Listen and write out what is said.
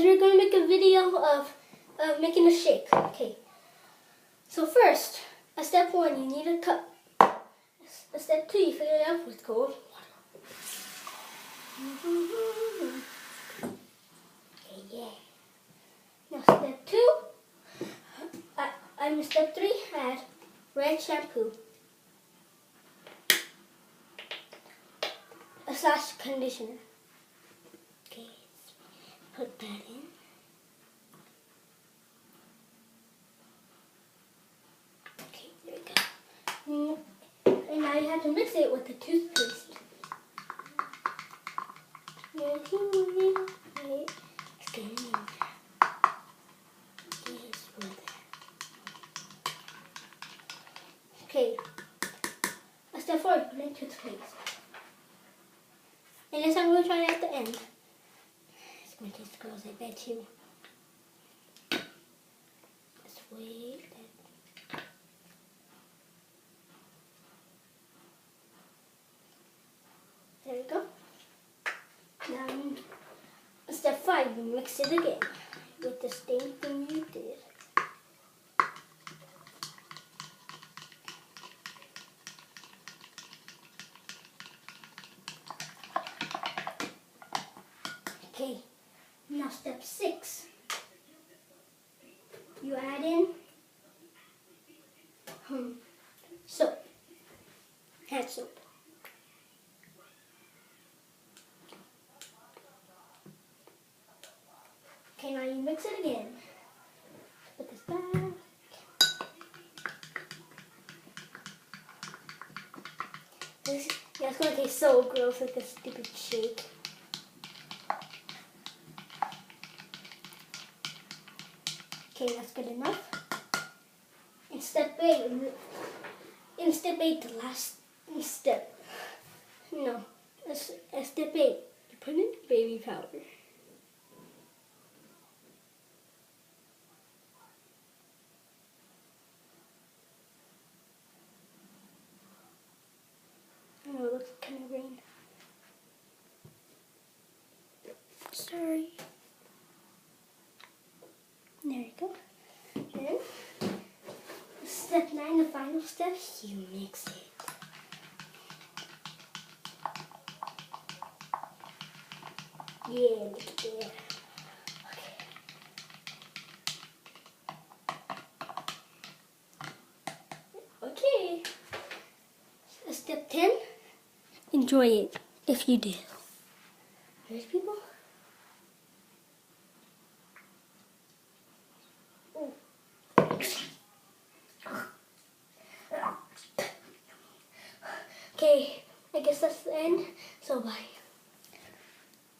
guys, we're going to make a video of making a shake. Okay. So first, step 1, you need a cup. Step 2, you fill it up with cold water. Okay, yeah. Now step 2, step 3, add red shampoo. / conditioner. Okay, put that in. Okay, there we go. And now you have to mix it with the toothpaste. It's getting in there. Yes, with it. Okay. Step 4, put in toothpaste. And this I'm going to try it at the end. It's going to taste gross, I bet you. Just wait. There we go. Now, step 5, you mix it again with the same thing you did. Okay, now step 6, you add in soap, hand soap. Okay, now you mix it again. Put this back. Yeah, it's going to taste so gross like a stupid shake. Okay, that's good enough. In step 8, the last step. No, step 8, you put in baby powder. Oh, it looks kind of green. Sorry. There you go. Then, step 9, the final step, you mix it. Yeah, look at that. Okay. Step 10, enjoy it if you do. There's people. Okay, I guess that's the end, so bye.